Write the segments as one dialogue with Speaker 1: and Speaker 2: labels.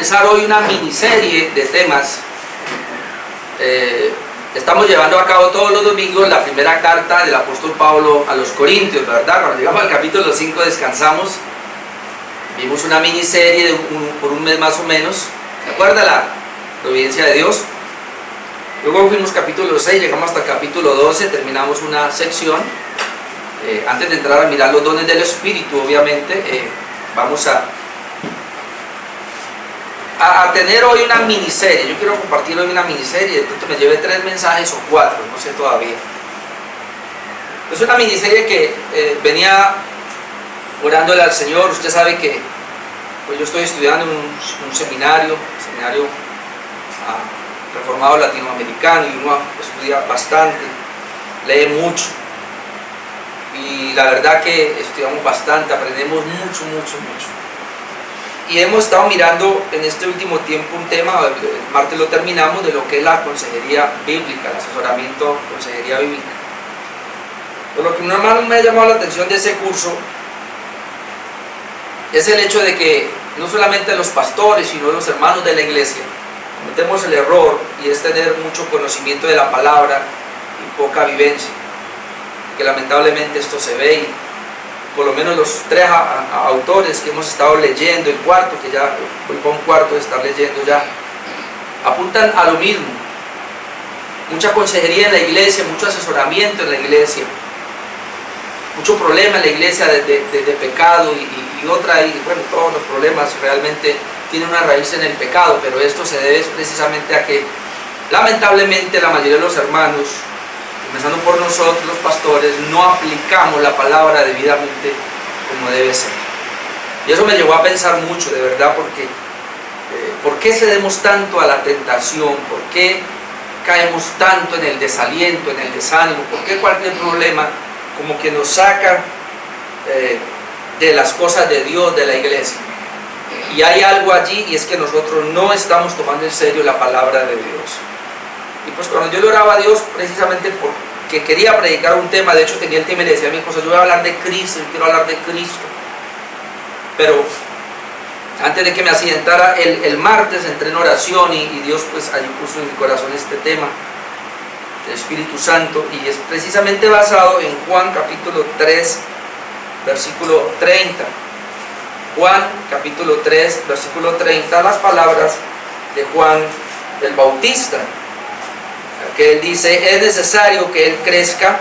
Speaker 1: comenzar hoy una miniserie de temas. Estamos llevando a cabo todos los domingos la primera carta del apóstol Pablo a los Corintios, ¿verdad? Cuando llegamos al capítulo 5 descansamos, vimos una miniserie por un mes más o menos. ¿Se acuerda la providencia de Dios? Luego fuimos capítulo 6, llegamos hasta el capítulo 12, terminamos una sección. Antes de entrar a mirar los dones del Espíritu, obviamente, vamos a tener hoy una miniserie. Yo quiero compartir hoy una miniserie, de pronto me lleve 3 mensajes o 4, no sé todavía. Es una miniserie que venía orándole al Señor. Usted sabe que pues yo estoy estudiando en un seminario reformado latinoamericano, y uno estudia bastante, lee mucho, y la verdad que estudiamos bastante, aprendemos mucho. Y hemos estado mirando en este último tiempo un tema, el martes lo terminamos, de lo que es la consejería bíblica, el asesoramiento, consejería bíblica. Pero lo que más me ha llamado la atención de ese curso es el hecho de que no solamente los pastores, sino los hermanos de la iglesia cometemos el error, y es tener mucho conocimiento de la palabra y poca vivencia, que lamentablemente esto se ve. Y por lo menos los 3 autores que hemos estado leyendo, el cuarto, que ya voy para un cuarto de estar leyendo ya, apuntan a lo mismo. Mucha consejería en la iglesia, mucho asesoramiento en la iglesia, mucho problema en la iglesia de pecado y otra, y bueno, todos los problemas realmente tienen una raíz en el pecado, pero esto se debe precisamente a que lamentablemente la mayoría de los hermanos, comenzando por nosotros los pastores, no aplicamos la palabra debidamente como debe ser. Y eso me llevó a pensar mucho, de verdad, porque ¿por qué cedemos tanto a la tentación? ¿Por qué caemos tanto en el desaliento, en el desánimo? ¿Por qué cualquier problema como que nos saca de las cosas de Dios, de la iglesia? Y hay algo allí, y es que nosotros no estamos tomando en serio la palabra de Dios. Y pues cuando yo le oraba a Dios, precisamente porque quería predicar un tema, de hecho tenía el tema y le decía a mi esposa, yo voy a hablar de Cristo, yo quiero hablar de Cristo. Pero antes de que me accidentara, el martes entré en oración y Dios pues allí puso en mi corazón este tema, el Espíritu Santo, y es precisamente basado en Juan capítulo 3, versículo 30. Juan capítulo 3, versículo 30, las palabras de Juan el Bautista, que él dice: es necesario que él crezca,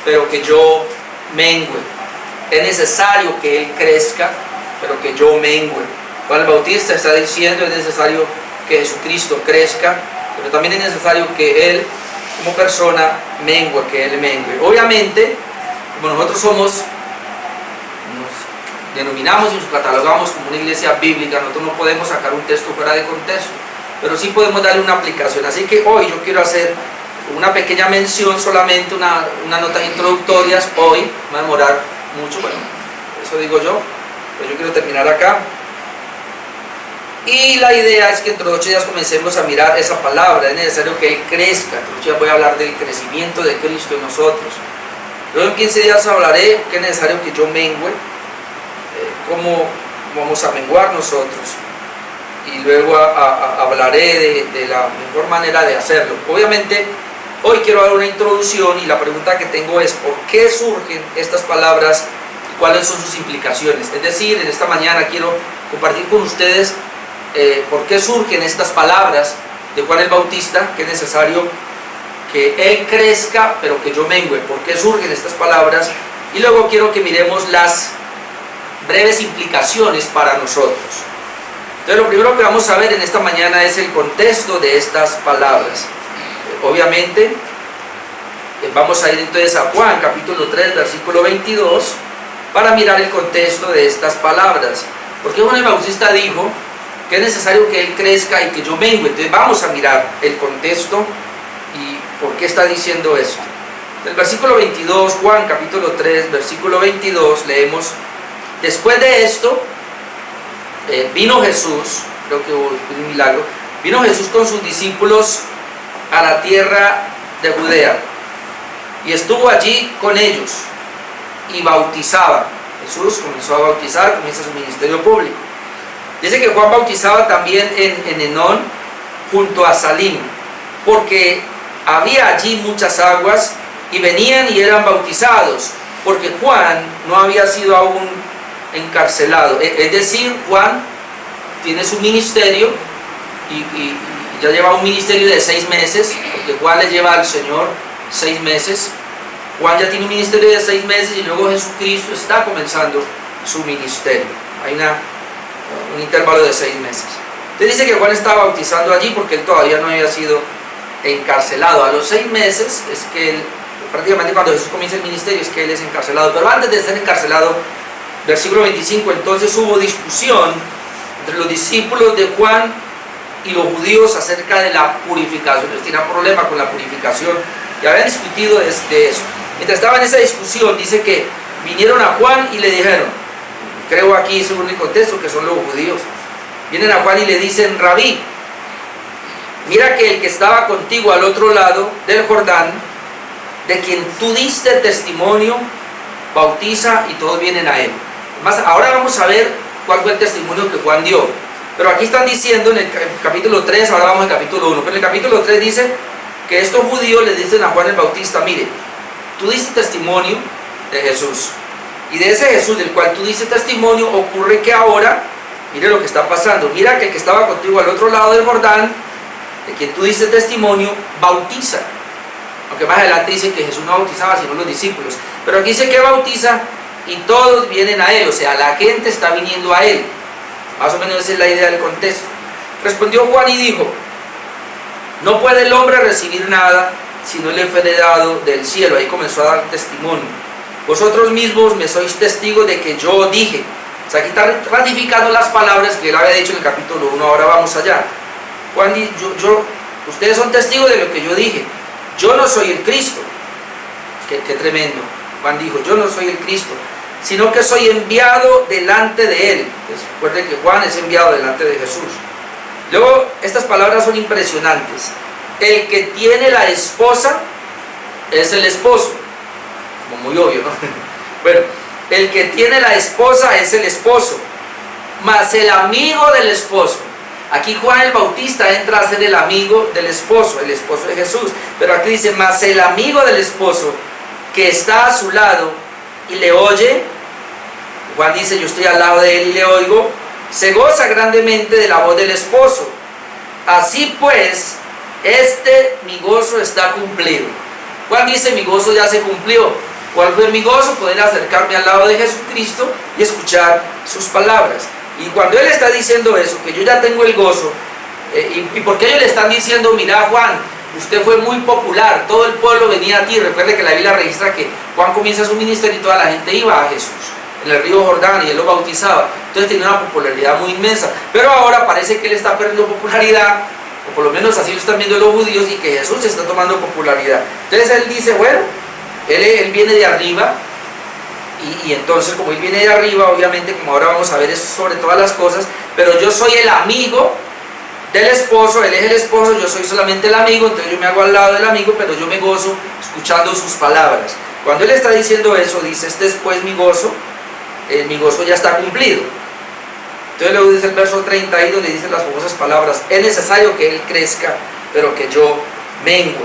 Speaker 1: pero que yo mengue. Es necesario que él crezca, pero que yo mengue. Juan el Bautista está diciendo: es necesario que Jesucristo crezca, pero también es necesario que él como persona mengue, que él mengue. Obviamente, como nosotros nos denominamos y nos catalogamos como una iglesia bíblica, nosotros no podemos sacar un texto fuera de contexto, pero sí podemos darle una aplicación. Así que hoy yo quiero hacer una pequeña mención, solamente unas notas introductorias. Hoy me va a demorar mucho, bueno, eso digo yo, pero yo quiero terminar acá. Y la idea es que entre 8 días comencemos a mirar esa palabra. Es necesario que Él crezca. Entre 8 días voy a hablar del crecimiento de Cristo en nosotros. Luego en 15 días hablaré que es necesario que yo mengue, cómo vamos a menguar nosotros. Y luego hablaré de la mejor manera de hacerlo. Obviamente, hoy quiero dar una introducción, y la pregunta que tengo es: ¿por qué surgen estas palabras y cuáles son sus implicaciones? Es decir, en esta mañana quiero compartir con ustedes por qué surgen estas palabras de Juan el Bautista, que es necesario que él crezca, pero que yo mengue. ¿Por qué surgen estas palabras? Y luego quiero que miremos las breves implicaciones para nosotros. Entonces, lo primero que vamos a ver en esta mañana es el contexto de estas palabras. Obviamente, vamos a ir entonces a Juan capítulo 3, versículo 22, para mirar el contexto de estas palabras. Porque Juan el Bautista dijo que es necesario que él crezca y que yo mengue. Entonces vamos a mirar el contexto y por qué está diciendo esto. En el versículo 22, Juan capítulo 3, versículo 22, leemos: después de esto, vino Jesús, creo que hubo un milagro, vino Jesús con sus discípulos a la tierra de Judea, y estuvo allí con ellos, y bautizaba. Jesús comenzó a bautizar, comienza su ministerio público. Dice que Juan bautizaba también en Enón, junto a Salim, porque había allí muchas aguas, y venían y eran bautizados, porque Juan no había sido aún encarcelado. Es decir, Juan tiene su ministerio, y ya lleva un ministerio de 6 meses, porque Juan le lleva al Señor 6 meses. Juan ya tiene un ministerio de 6 meses, y luego Jesucristo está comenzando su ministerio. Hay un intervalo de 6 meses. Entonces dice que Juan estaba bautizando allí porque él todavía no había sido encarcelado. A los 6 meses es que él, prácticamente cuando Jesús comienza el ministerio, es que él es encarcelado. Pero antes de ser encarcelado, versículo 25, entonces hubo discusión entre los discípulos de Juan y los judíos acerca de la purificación. Ellos tenían problema con la purificación y habían discutido de eso. Mientras estaba en esa discusión, dice que vinieron a Juan y le dijeron, creo aquí según el contexto que son los judíos, vienen a Juan y le dicen: Rabí, mira que el que estaba contigo al otro lado del Jordán, de quien tú diste testimonio, bautiza y todos vienen a él. Además, ahora vamos a ver cuál fue el testimonio que Juan dio. Pero aquí están diciendo en el capítulo 3, ahora vamos al capítulo 1, pero en el capítulo 3 dice que estos judíos le dicen a Juan el Bautista: mire, tú diste testimonio de Jesús, y de ese Jesús del cual tú diste testimonio, ocurre que ahora, mire lo que está pasando, mira que el que estaba contigo al otro lado del Jordán, de quien tú diste testimonio, bautiza. Aunque más adelante dice que Jesús no bautizaba sino los discípulos, pero aquí dice que bautiza y todos vienen a él, o sea, la gente está viniendo a él. Más o menos esa es la idea del contexto. Respondió Juan y dijo: no puede el hombre recibir nada si no le fue dado del cielo. Ahí comenzó a dar testimonio. Vosotros mismos me sois testigos de que yo dije. O sea, aquí está ratificando las palabras que él había dicho en el capítulo 1. Ahora vamos allá. Juan dice: ustedes son testigos de lo que yo dije. Yo no soy el Cristo. Qué tremendo. Juan dijo: yo no soy el Cristo, sino que soy enviado delante de él. Pues, recuerden que Juan es enviado delante de Jesús. Luego, estas palabras son impresionantes. El que tiene la esposa es el esposo. Como muy obvio, ¿no? Bueno, el que tiene la esposa es el esposo, mas el amigo del esposo. Aquí Juan el Bautista entra a ser el amigo del esposo, el esposo de Jesús. Pero aquí dice: mas el amigo del esposo que está a su lado y le oye. Juan dice: yo estoy al lado de él y le oigo, se goza grandemente de la voz del esposo. Así pues, mi gozo está cumplido. Juan dice: mi gozo ya se cumplió. ¿Cuál fue mi gozo? Poder acercarme al lado de Jesucristo y escuchar sus palabras. Y cuando él está diciendo eso, que yo ya tengo el gozo, y porque ellos le están diciendo: mira, Juan, usted fue muy popular, todo el pueblo venía a ti. Recuerde que la Biblia registra que Juan comienza su ministerio y toda la gente iba a Jesús en el río Jordán, y él lo bautizaba. Entonces tenía una popularidad muy inmensa. Pero ahora parece que él está perdiendo popularidad, o por lo menos así lo están viendo los judíos, y que Jesús está tomando popularidad. Entonces él dice: bueno, él viene de arriba, y entonces, como él viene de arriba, obviamente, como ahora vamos a ver, es sobre todas las cosas, pero yo soy el amigo del esposo, él es el esposo, yo soy solamente el amigo. Entonces yo me hago al lado del amigo, pero yo me gozo escuchando sus palabras. Cuando él está diciendo eso, dice: este es pues mi gozo ya está cumplido. Entonces luego dice el verso 30 ahí, donde dice las famosas palabras: es necesario que él crezca, pero que yo mengue.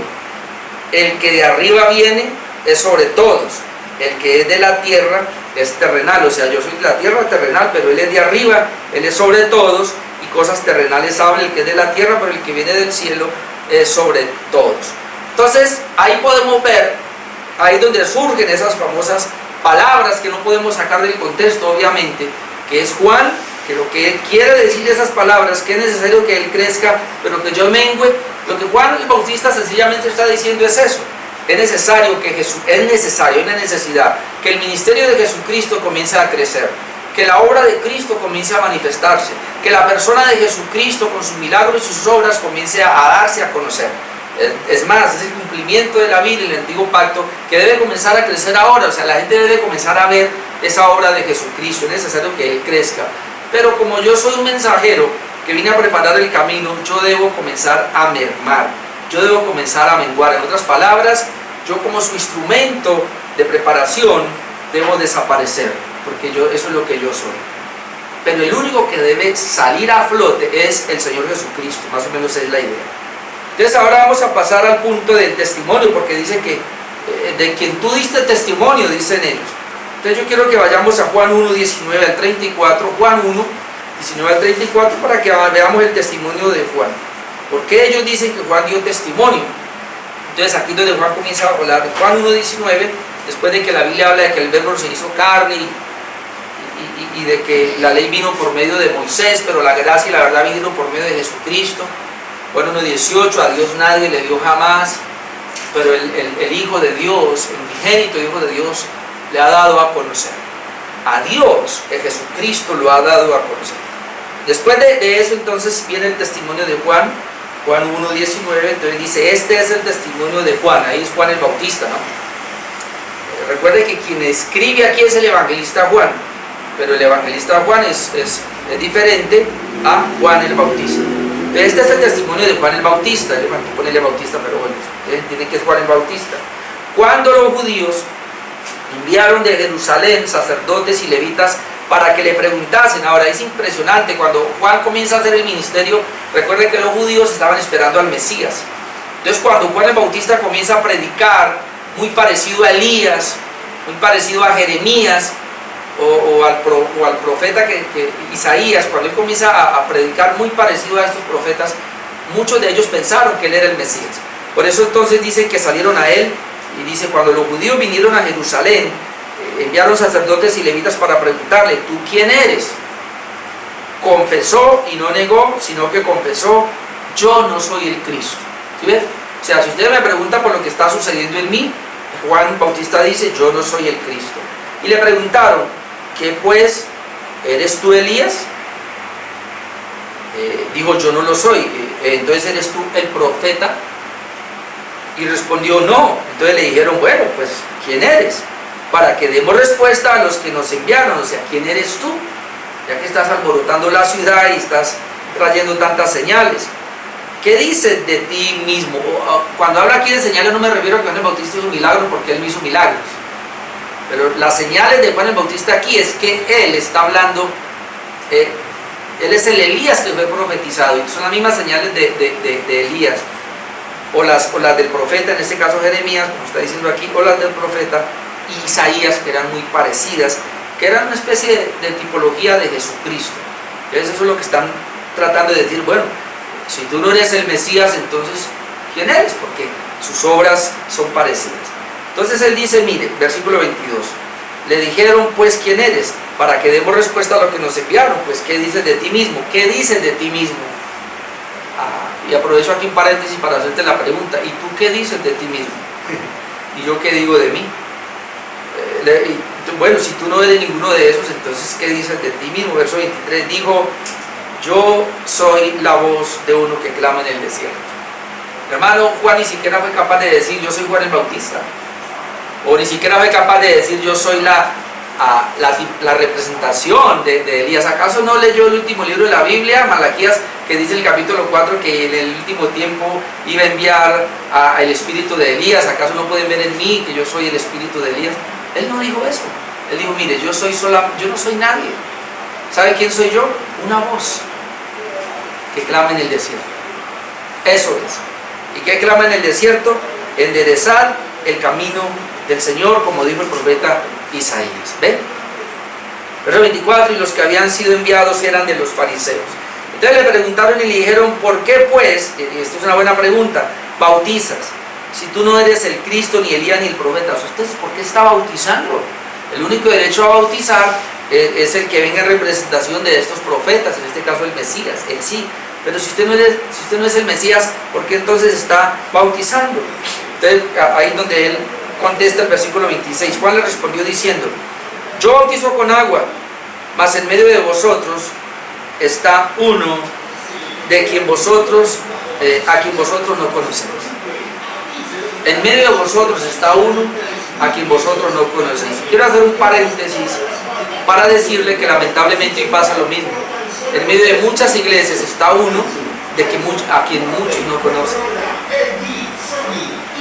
Speaker 1: El que de arriba viene es sobre todos, el que es de la tierra es terrenal. O sea, yo soy de la tierra terrenal, pero él es de arriba, él es sobre todos, y cosas terrenales habla el que es de la tierra, pero el que viene del cielo es sobre todos. Entonces ahí podemos ver, ahí donde surgen esas famosas palabras que no podemos sacar del contexto, obviamente, que es Juan, que lo que él quiere decir esas palabras, que es necesario que él crezca, pero que yo mengue. Lo que Juan el Bautista sencillamente está diciendo es eso: es necesario que hay una necesidad, que el ministerio de Jesucristo comience a crecer, que la obra de Cristo comience a manifestarse, que la persona de Jesucristo con sus milagros y sus obras comience a darse a conocer. Es más, es el cumplimiento de la Biblia, el antiguo pacto, que debe comenzar a crecer ahora. O sea, la gente debe comenzar a ver esa obra de Jesucristo. Es necesario que Él crezca. Pero como yo soy un mensajero que vine a preparar el camino, yo debo comenzar a mermar, yo debo comenzar a menguar. En otras palabras, yo como su instrumento de preparación debo desaparecer, porque eso es lo que yo soy. pero el único que debe salir a flote es el Señor Jesucristo, más o menos es la idea. Entonces ahora vamos a pasar al punto del testimonio, porque dice que de quien tú diste testimonio, dicen ellos. Entonces yo quiero que vayamos a Juan 1, 19 al 34, Juan 1, 19 al 34, para que veamos el testimonio de Juan. ¿Por qué ellos dicen que Juan dio testimonio? Entonces aquí donde Juan comienza a hablar de Juan 1, 19, después de que la Biblia habla de que el verbo se hizo carne y de que la ley vino por medio de Moisés, pero la gracia y la verdad vinieron por medio de Jesucristo. Juan 1, 18, a Dios nadie le dio jamás, pero el Hijo de Dios, el unigénito Hijo de Dios, le ha dado a conocer. A Dios, que Jesucristo lo ha dado a conocer. Después de eso entonces viene el testimonio de Juan, Juan 1, 19, entonces dice, este es el testimonio de Juan, ahí es Juan el Bautista, ¿no? Recuerde que quien escribe aquí es el evangelista Juan, pero el evangelista Juan es diferente a Juan el Bautista. Entonces, este es el testimonio de Juan el Bautista, le faltó ponerle Bautista, pero bueno, entienden que es Juan el Bautista. Cuando los judíos enviaron de Jerusalén sacerdotes y levitas para que le preguntasen. Ahora es impresionante, cuando Juan comienza a hacer el ministerio, recuerde que los judíos estaban esperando al Mesías. Entonces cuando Juan el Bautista comienza a predicar, muy parecido a Elías, muy parecido a Jeremías, o al profeta Isaías, cuando él comienza a predicar muy parecido a estos profetas, muchos de ellos pensaron que él era el Mesías. Por eso entonces dicen que salieron a él, y dice, cuando los judíos vinieron a Jerusalén, enviaron sacerdotes y levitas para preguntarle, ¿tú quién eres? Confesó y no negó, sino que confesó, yo no soy el Cristo. ¿Sí ven? O sea, si ustedes me preguntan por lo que está sucediendo en mí, Juan Bautista dice, yo no soy el Cristo. Y le preguntaron, ¿qué pues? ¿Eres tú Elías? Dijo, yo no lo soy. Entonces, ¿eres tú el profeta? Y respondió, no. Entonces le dijeron, bueno, pues, ¿quién eres? Para que demos respuesta a los que nos enviaron. O sea, ¿quién eres tú? Ya que estás alborotando la ciudad y estás trayendo tantas señales. ¿Qué dices de ti mismo? Cuando habla aquí de señales no me refiero a que Juan el Bautista hizo un milagro, porque él no hizo milagros. Pero las señales de Juan el Bautista aquí es que él está hablando, él es el Elías que fue profetizado, y son las mismas señales de Elías, o las del profeta, en este caso Jeremías, como está diciendo aquí, o las del profeta Isaías, que eran muy parecidas, que eran una especie de tipología de Jesucristo. Entonces eso es lo que están tratando de decir, bueno, si tú no eres el Mesías, entonces, ¿quién eres? Porque sus obras son parecidas. Entonces él dice, mire, versículo 22, le dijeron, pues, ¿quién eres? Para que demos respuesta a lo que nos enviaron. Pues, ¿qué dices de ti mismo? ¿Qué dices de ti mismo? Y aprovecho aquí un paréntesis para hacerte la pregunta, ¿y tú qué dices de ti mismo? ¿Y yo qué digo de mí? Bueno, si tú no eres ninguno de esos, entonces, ¿qué dices de ti mismo? Verso 23, dijo, yo soy la voz de uno que clama en el desierto. Hermano, Juan ni siquiera fue capaz de decir, yo soy Juan el Bautista. O ni siquiera fue capaz de decir, yo soy la representación de Elías. ¿Acaso no leyó el último libro de la Biblia, Malaquías, que dice en el capítulo 4 que en el último tiempo iba a enviar el espíritu de Elías? ¿Acaso no pueden ver en mí que yo soy el espíritu de Elías? Él no dijo eso. Él dijo, mire, yo no soy nadie. ¿Sabe quién soy yo? Una voz que clama en el desierto. Eso es. ¿Y qué clama en el desierto? Enderezar el camino del Señor, como dijo el profeta Isaías. ¿Ven? Verso 24, y los que habían sido enviados eran de los fariseos. Entonces le preguntaron y le dijeron, ¿por qué pues, y esto es una buena pregunta, bautizas? Si tú no eres el Cristo, ni Elías, ni el profeta. ¿Usted por qué está bautizando? El único derecho a bautizar es el que venga en representación de estos profetas, en este caso el Mesías, él sí. Pero si usted no es el Mesías, ¿por qué entonces está bautizando? Entonces ahí es donde él contesta el versículo 26. Juan le respondió diciendo, yo bautizo con agua, mas en medio de vosotros está uno a quien vosotros no conocéis. En medio de vosotros está uno a quien vosotros no conocéis. Quiero hacer un paréntesis para decirle que lamentablemente hoy pasa lo mismo. En medio de muchas iglesias está uno a quien muchos no conocen.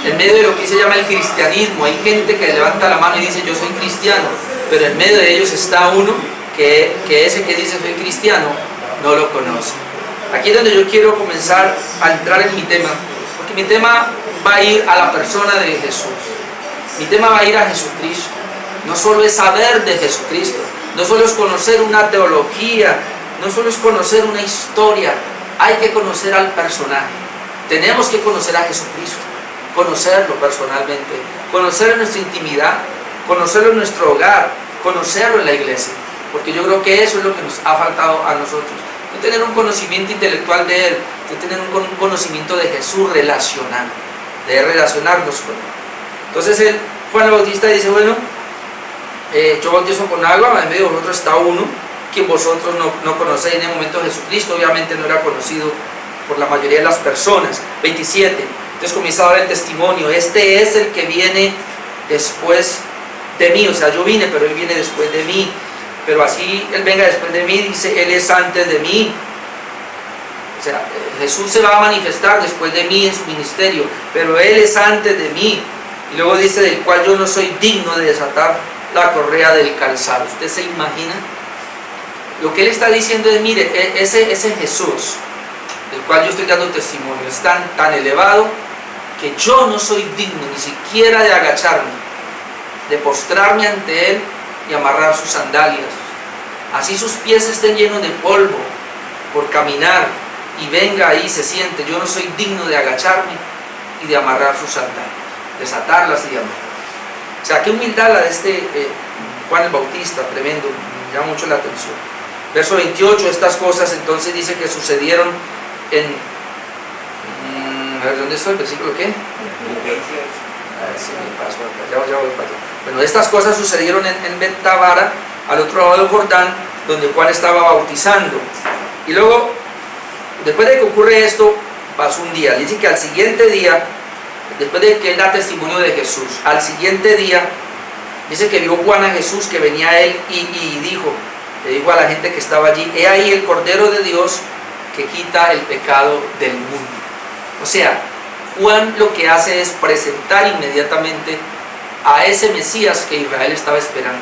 Speaker 1: En medio de lo que se llama el cristianismo, hay gente que levanta la mano y dice, yo soy cristiano, pero en medio de ellos está uno que ese que dice soy cristiano no lo conoce. Aquí es donde yo quiero comenzar a entrar en mi tema, porque mi tema va a ir a la persona de Jesús. Mi tema va a ir a Jesucristo. No solo es saber de Jesucristo, no solo es conocer una teología, no solo es conocer una historia, hay que conocer al personaje. Tenemos que conocer a Jesucristo, conocerlo personalmente, conocerlo en nuestra intimidad, conocerlo en nuestro hogar, conocerlo en la iglesia, porque yo creo que eso es lo que nos ha faltado a nosotros. No tener un conocimiento intelectual de Él, de tener un conocimiento de Jesús relacional, de relacionarnos con Él. Entonces Juan el Bautista dice, bueno, yo bautizo con agua, en medio de vosotros está uno, quien vosotros no conocéis. En el momento de Jesucristo obviamente no era conocido por la mayoría de las personas. 27, entonces comienza a dar el testimonio, este es el que viene después de mí, o sea, yo vine, pero Él viene después de mí. Pero así Él venga después de mí, dice, Él es antes de mí. O sea, Jesús se va a manifestar después de mí en su ministerio, pero Él es antes de mí. Y luego dice, del cual yo no soy digno de desatar la correa del calzado. ¿Usted se imagina? Lo que Él está diciendo es, mire, ese Jesús, del cual yo estoy dando testimonio, es tan elevado que yo no soy digno ni siquiera de agacharme, de postrarme ante Él y amarrar sus sandalias. Así sus pies estén llenos de polvo por caminar y venga ahí, se siente, yo no soy digno de agacharme y de amarrar sus sandalias, desatarlas y de amarrar. O sea, qué humildad la de Juan el Bautista, tremendo, me llama mucho la atención. Verso 28, estas cosas entonces dice que sucedieron a ver, ¿dónde estoy? ¿Versículo qué? Ya voy para allá. Bueno, estas cosas sucedieron en Betábara, al otro lado del Jordán, donde Juan estaba bautizando. Y luego, después de que ocurre esto, pasó un día. Dice que al siguiente día, después de que él da testimonio de Jesús, al siguiente día, dice que vio Juan a Jesús que venía a él y le dijo a la gente que estaba allí, he ahí el Cordero de Dios que quita el pecado del mundo. O sea, Juan lo que hace es presentar inmediatamente a ese Mesías que Israel estaba esperando.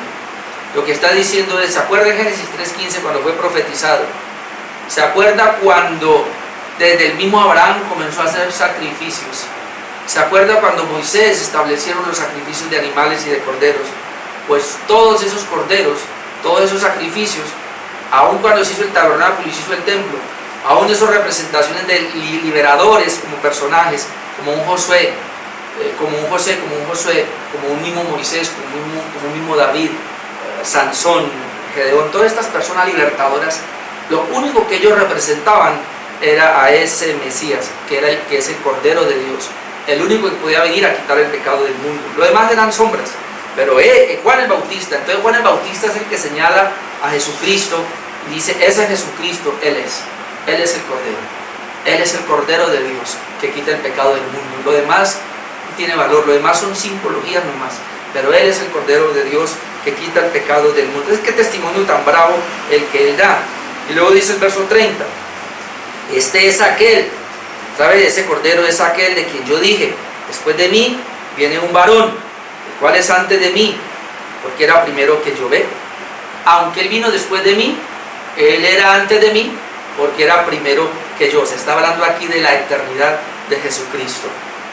Speaker 1: Lo que está diciendo es, ¿se acuerda en Génesis 3:15 cuando fue profetizado? ¿Se acuerda cuando desde el mismo Abraham comenzó a hacer sacrificios? ¿Se acuerda cuando Moisés establecieron los sacrificios de animales y de corderos? Pues todos esos corderos, todos esos sacrificios, aun cuando se hizo el tabernáculo y se hizo el templo, aún esas representaciones de liberadores como personajes, como un Josué, como un mismo Moisés, como un mismo David, Sansón, Gedeón, todas estas personas libertadoras, lo único que ellos representaban era a ese Mesías, que es el Cordero de Dios, el único que podía venir a quitar el pecado del mundo. Lo demás eran sombras, pero Juan el Bautista, entonces Juan el Bautista es el que señala a Jesucristo y dice, ese Jesucristo, Él es el Cordero, Él es el Cordero de Dios que quita el pecado del mundo. Lo demás no tiene valor, lo demás son simbologías nomás, pero Él es el Cordero de Dios que quita el pecado del mundo. Entonces, qué testimonio tan bravo el que Él da. Y luego dice el verso 30, este es aquel, ¿sabe? Ese Cordero es aquel de quien yo dije, después de mí viene un varón, el cual es antes de mí, porque era primero que yo. Ve, aunque Él vino después de mí, Él era antes de mí, porque era primero que yo. Se está hablando aquí de la eternidad de Jesucristo.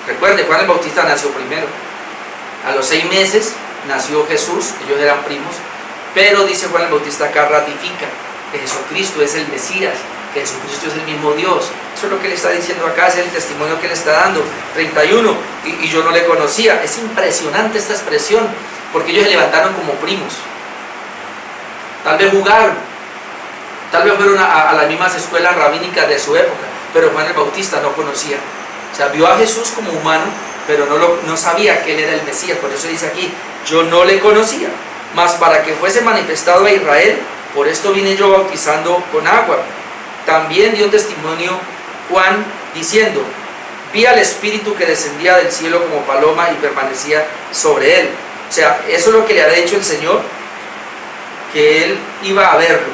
Speaker 1: Recuerde, Juan el Bautista nació primero. A los 6 meses nació Jesús, ellos eran primos, pero dice Juan el Bautista acá, ratifica que Jesucristo es el Mesías, que Jesucristo es el mismo Dios. Eso es lo que le está diciendo acá, es el testimonio que le está dando. 31, y yo no le conocía. Es impresionante esta expresión, porque ellos se levantaron como primos. Tal vez jugaron, tal vez fueron a las mismas escuelas rabínicas de su época, pero Juan el Bautista no conocía. O sea, vio a Jesús como humano, pero no sabía que Él era el Mesías. Por eso dice aquí, yo no le conocía, mas para que fuese manifestado a Israel, por esto vine yo bautizando con agua. También dio testimonio Juan diciendo, vi al Espíritu que descendía del cielo como paloma y permanecía sobre Él. O sea, eso es lo que le había dicho el Señor, que Él iba a verlo.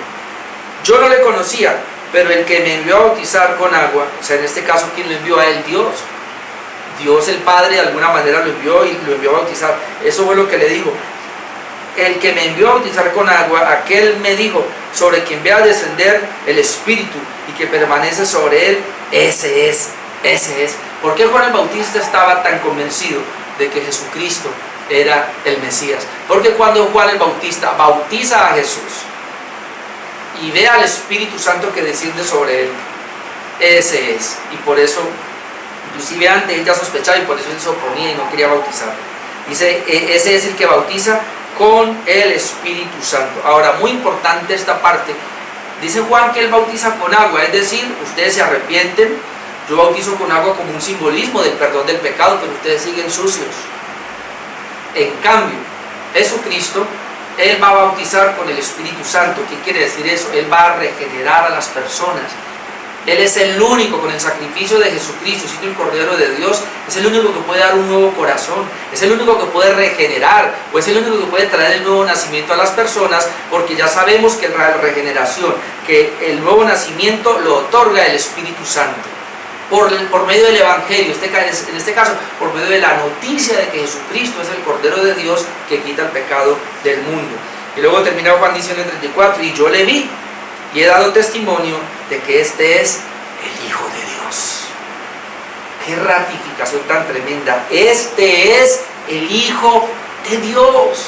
Speaker 1: Yo no le conocía, pero el que me envió a bautizar con agua, o sea, en este caso, ¿quién lo envió a Él? Dios el Padre de alguna manera lo envió y lo envió a bautizar. Eso fue lo que le dijo. el que me envió a bautizar con agua, aquel me dijo, sobre quien vea descender el Espíritu y que permanece sobre él, ese es. ¿Por qué Juan el Bautista estaba tan convencido de que Jesucristo era el Mesías? Porque cuando Juan el Bautista bautiza a Jesús y ve al Espíritu Santo que desciende sobre él, ese es. Y por eso, inclusive antes él ya sospechaba y por eso él se oponía y no quería bautizar. Dice, ese es el que bautiza con el Espíritu Santo. Ahora, muy importante esta parte. Dice Juan que él bautiza con agua, es decir, ustedes se arrepienten. Yo bautizo con agua como un simbolismo del perdón del pecado, pero ustedes siguen sucios. En cambio, Jesucristo, él va a bautizar con el Espíritu Santo. ¿Qué quiere decir eso? Él va a regenerar a las personas. Él es el único, con el sacrificio de Jesucristo, siendo el Cordero de Dios, es el único que puede dar un nuevo corazón, es el único que puede regenerar, o es el único que puede traer el nuevo nacimiento a las personas, porque ya sabemos que la regeneración, que el nuevo nacimiento lo otorga el Espíritu Santo, por medio del Evangelio, en este caso, por medio de la noticia de que Jesucristo es el Cordero de Dios que quita el pecado del mundo. Y luego termina Juan diciendo en 34, y yo le vi, y he dado testimonio de que este es el Hijo de Dios. ¡Qué ratificación tan tremenda! Este es el Hijo de Dios.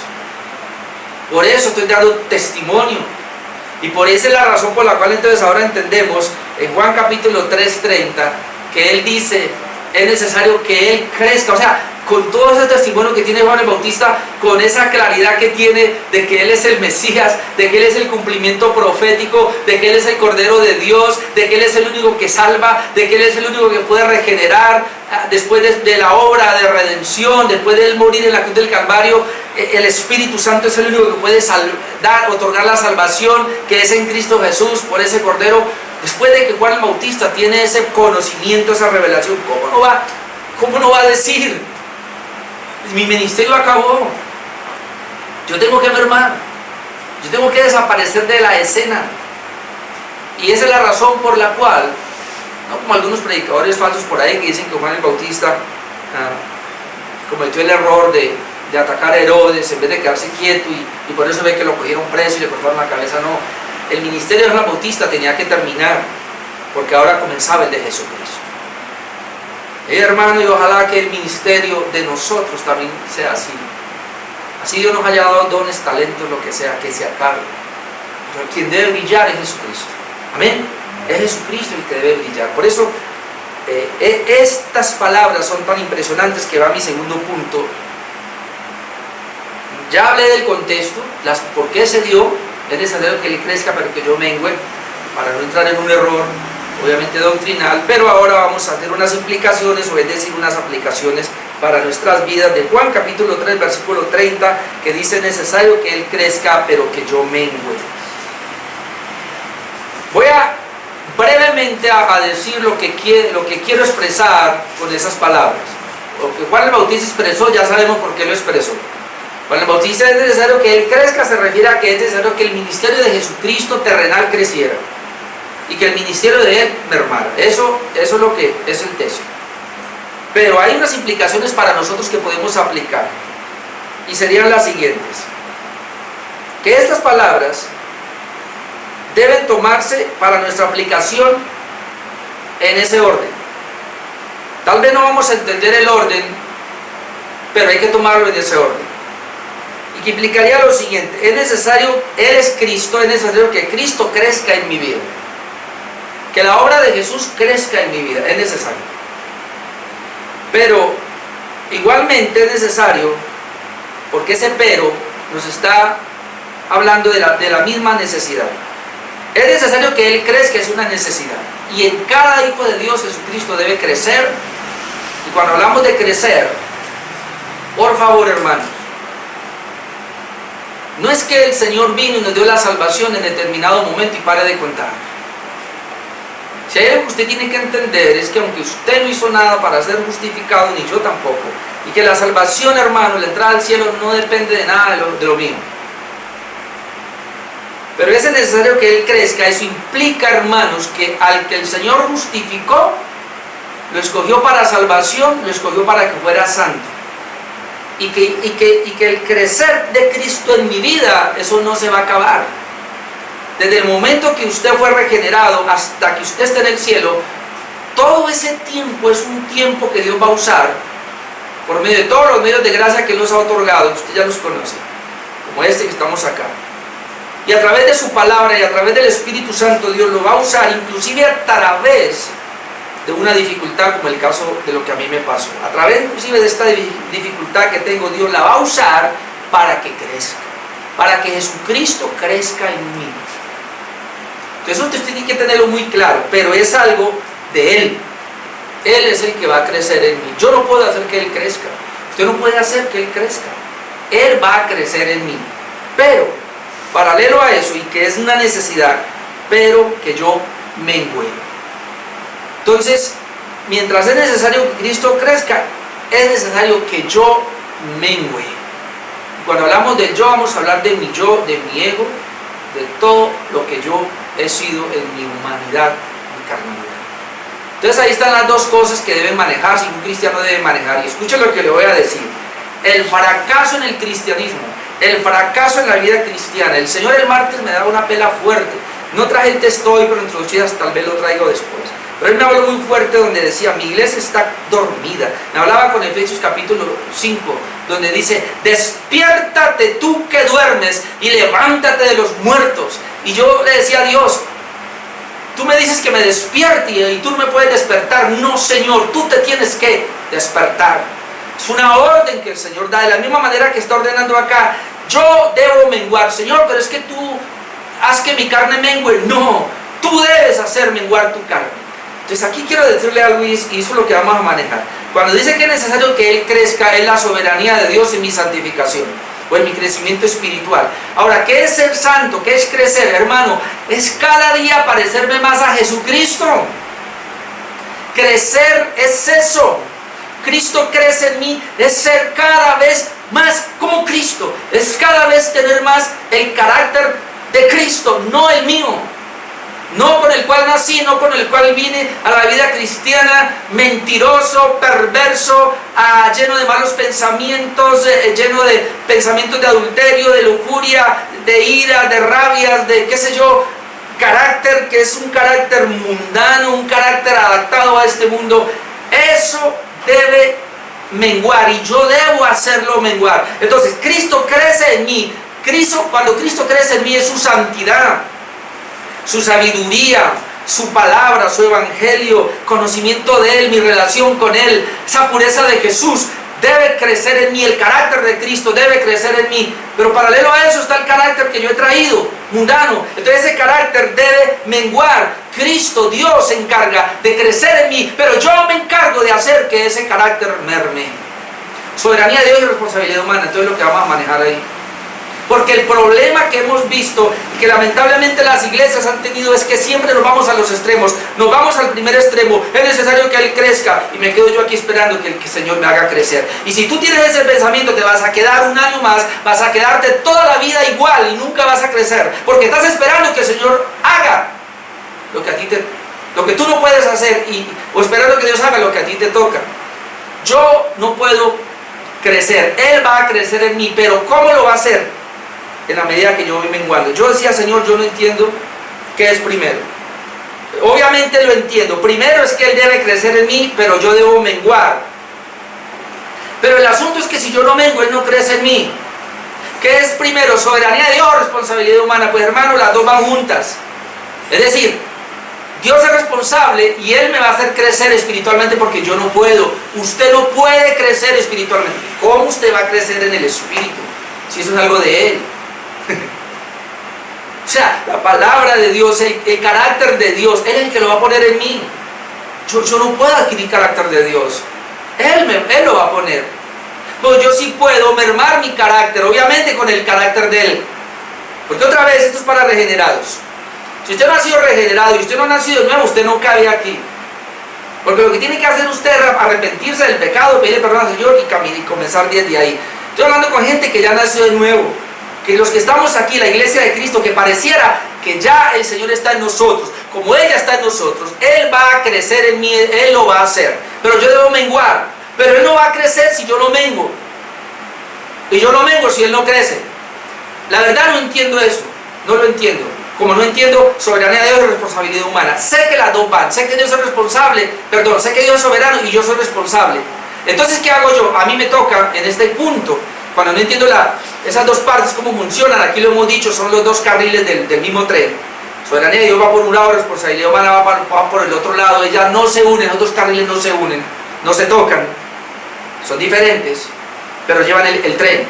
Speaker 1: Por eso estoy dando testimonio. Y por esa es la razón por la cual entonces ahora entendemos en Juan capítulo 3:30 que él dice, es necesario que él crezca. O sea, con todo ese testimonio que tiene Juan el Bautista, con esa claridad que tiene de que él es el Mesías, de que él es el cumplimiento profético, de que él es el Cordero de Dios, de que él es el único que salva, de que él es el único que puede regenerar después de la obra de redención, después de él morir en la cruz del Calvario. El Espíritu Santo es el único que puede otorgar la salvación que es en Cristo Jesús por ese Cordero. Después de que Juan el Bautista tiene ese conocimiento, esa revelación, ¿cómo no va a decir? Mi ministerio acabó, yo tengo que mermar, yo tengo que desaparecer de la escena. Y esa es la razón por la cual, no como algunos predicadores falsos por ahí que dicen que Juan el Bautista cometió el error de atacar a Herodes en vez de quedarse quieto y por eso ve que lo cogieron preso y le cortaron la cabeza. No, el ministerio de Juan el Bautista tenía que terminar porque ahora comenzaba el de Jesucristo. Hermano, y ojalá que el ministerio de nosotros también sea así. Así Dios nos haya dado dones, talentos, lo que sea, que se acabe. Pero quien debe brillar es Jesucristo. Amén. Es Jesucristo el que debe brillar. Por eso, estas palabras son tan impresionantes que va a mi segundo punto. Ya hablé del contexto, por qué se dio. Es necesario que él crezca para que yo mengüe, para no entrar en un error obviamente doctrinal, pero ahora vamos a hacer unas implicaciones, o es decir, unas aplicaciones para nuestras vidas de Juan capítulo 3 versículo 30, que dice: necesario que él crezca pero que yo mengüe. Voy a brevemente a decir lo que quiero expresar con esas palabras. Lo que Juan el Bautista expresó, ya sabemos por qué lo expresó. Juan el Bautista es necesario que él crezca, se refiere a que es necesario que el ministerio de Jesucristo terrenal creciera y que el ministerio de él mermara. Eso es lo que es el texto. Pero hay unas implicaciones para nosotros que podemos aplicar y serían las siguientes: que estas palabras deben tomarse para nuestra aplicación en ese orden. Tal vez no vamos a entender el orden, pero hay que tomarlo en ese orden. Y que implicaría lo siguiente: es necesario, él es Cristo, es necesario que Cristo crezca en mi vida, que la obra de Jesús crezca en mi vida, es necesario. Pero igualmente es necesario, porque ese pero nos está hablando de la misma necesidad. Es necesario que él crezca, es una necesidad. Y en cada hijo de Dios, Jesucristo debe crecer. Y cuando hablamos de crecer, por favor, hermanos, no es que el Señor vino y nos dio la salvación en determinado momento y pare de contar. Si hay algo que usted tiene que entender, es que aunque usted no hizo nada para ser justificado, ni yo tampoco, y que la salvación, hermano, la entrada al cielo no depende de nada de lo mío. Pero es necesario que él crezca. Eso implica, hermanos, que al que el Señor justificó, lo escogió para salvación, lo escogió para que fuera santo. y que el crecer de Cristo en mi vida, eso no se va a acabar. Desde el momento que usted fue regenerado hasta que usted esté en el cielo, todo ese tiempo es un tiempo que Dios va a usar por medio de todos los medios de gracia que Él nos ha otorgado. Usted ya los conoce, como este que estamos acá. Y a través de su palabra y a través del Espíritu Santo, Dios lo va a usar, inclusive a través de una dificultad, como el caso de lo que a mí me pasó. A través inclusive de esta dificultad que tengo, Dios la va a usar para que crezca, para que Jesucristo crezca en mí. Entonces usted tiene que tenerlo muy claro, pero es algo de Él. Él es el que va a crecer en mí. Yo no puedo hacer que Él crezca. Usted no puede hacer que Él crezca. Él va a crecer en mí. Pero, paralelo a eso, y que es una necesidad, pero que yo mengüe. Entonces, mientras es necesario que Cristo crezca, es necesario que yo mengüe. Cuando hablamos del yo, vamos a hablar de mi yo, de mi ego, de todo lo que yo he sido en mi humanidad, mi carnalidad. Entonces ahí están las dos cosas que deben manejar, si un cristiano debe manejar. Y escuchen lo que le voy a decir. El fracaso en el cristianismo, el fracaso en la vida cristiana. El Señor el martes me daba una pela fuerte. No traje el texto hoy, pero introducidas tal vez lo traigo después. Pero Él me habló muy fuerte donde decía, mi iglesia está dormida. Me hablaba con Efesios capítulo 5, donde dice, despiértate tú que duermes y levántate de los muertos. Y yo le decía a Dios, tú me dices que me despierte y tú no me puedes despertar. No, Señor, tú te tienes que despertar. Es una orden que el Señor da, de la misma manera que está ordenando acá. Yo debo menguar, Señor, pero es que tú haz que mi carne mengue. No, tú debes hacer menguar tu carne. Entonces aquí quiero decirle algo, y eso es lo que vamos a manejar. Cuando dice que es necesario que Él crezca, es la soberanía de Dios en mi santificación o en mi crecimiento espiritual. Ahora, ¿qué es ser santo? ¿Qué es crecer, hermano? Es cada día parecerme más a Jesucristo. Crecer es eso. Cristo crece en mí, es ser cada vez más como Cristo. Es cada vez tener más el carácter de Cristo, no el mío. No con el cual nací, no con el cual vine a la vida cristiana, mentiroso, perverso, lleno de malos pensamientos, lleno de pensamientos de adulterio, de lujuria, de ira, de rabias, de qué sé yo, carácter que es un carácter mundano, un carácter adaptado a este mundo. Eso debe menguar y yo debo hacerlo menguar. Entonces, Cristo crece en mí. Cuando Cristo crece en mí es su santidad, su sabiduría, su palabra, su evangelio, conocimiento de Él, mi relación con Él, esa pureza de Jesús debe crecer en mí, el carácter de Cristo debe crecer en mí. Pero paralelo a eso está el carácter que yo he traído, mundano. Entonces ese carácter debe menguar. Cristo, Dios, se encarga de crecer en mí, pero yo me encargo de hacer que ese carácter merme. Soberanía de Dios y responsabilidad humana. Entonces lo que vamos a manejar ahí. Porque el problema que hemos visto y que lamentablemente las iglesias han tenido es que siempre nos vamos a los extremos, nos vamos al primer extremo. Es necesario que Él crezca y me quedo yo aquí esperando que el Señor me haga crecer. Y si tú tienes ese pensamiento, te vas a quedar un año más, vas a quedarte toda la vida igual y nunca vas a crecer, porque estás esperando que el Señor haga lo que tú no puedes hacer, o esperando que Dios haga lo que a ti te toca. Yo no puedo crecer, Él va a crecer en mí, pero ¿cómo lo va a hacer? En la medida que yo voy menguando. Yo decía, Señor, yo no entiendo qué es primero. Obviamente lo entiendo. Primero es que Él debe crecer en mí, pero yo debo menguar. Pero el asunto es que si yo no mengo, Él no crece en mí. ¿Qué es primero? Soberanía de Dios, responsabilidad humana. Pues hermano, las dos van juntas. Es decir, Dios es responsable y Él me va a hacer crecer espiritualmente porque yo no puedo. Usted no puede crecer espiritualmente. ¿Cómo usted va a crecer en el espíritu? Si eso es algo de Él. O sea, la palabra de Dios, el carácter de Dios, Él es el que lo va a poner en mí. Yo no puedo adquirir carácter de Dios. Él lo va a poner. Pues yo sí puedo mermar mi carácter, obviamente con el carácter de Él. Porque otra vez, esto es para regenerados. Si usted no ha sido regenerado y usted no ha nacido de nuevo, usted no cabe aquí. Porque lo que tiene que hacer usted es arrepentirse del pecado, pedirle perdón al Señor y comenzar desde ahí. Estoy hablando con gente que ya nació de nuevo. Que los que estamos aquí, la iglesia de Cristo, que pareciera que ya el Señor está en nosotros, como Él ya está en nosotros, Él va a crecer en mí, Él lo va a hacer. Pero yo debo menguar. Pero Él no va a crecer si yo no mengo. y yo no mengo si Él no crece. La verdad no entiendo eso, no lo entiendo. Como no entiendo soberanía de Dios y responsabilidad humana. Sé que las dos van, sé que Dios es responsable, perdón, sé que Dios es soberano y yo soy responsable. Entonces, ¿qué hago yo? A mí me toca en este punto, cuando no entiendo esas dos partes, cómo funcionan, aquí lo hemos dicho, son los dos carriles del mismo tren. Soberanía de Dios va por un lado, responsabilidad humana va por el otro lado, ellas no se unen, los dos carriles no se unen, no se tocan, son diferentes, pero llevan el tren.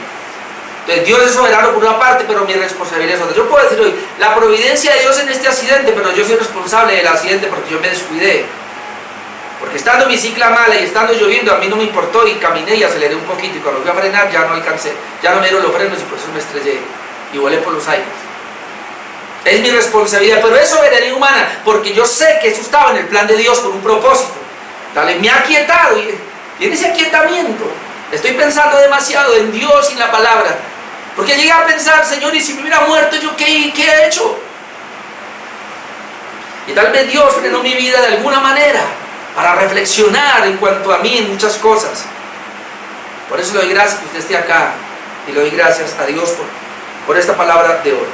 Speaker 1: Entonces Dios es soberano por una parte, pero mi responsabilidad es otra. Yo puedo decir hoy, la providencia de Dios en este accidente, pero yo soy responsable del accidente porque yo me descuidé. Porque estando en mi cicla mala y estando lloviendo, a mí no me importó y caminé y aceleré un poquito. Y cuando fui a frenar ya no alcancé, ya no me dieron los frenos y por eso me estrellé y volé por los aires. Es mi responsabilidad, pero es soberanía humana, porque yo sé que eso estaba en el plan de Dios con un propósito. Tal, me ha aquietado y en ese aquietamiento estoy pensando demasiado en Dios y en la palabra. Porque llegué a pensar, Señor, y si me hubiera muerto, ¿yo qué he hecho? Y tal vez Dios frenó mi vida de alguna manera para reflexionar en cuanto a mí en muchas cosas. Por eso le doy gracias que usted esté acá y le doy gracias a Dios por esta palabra de hoy.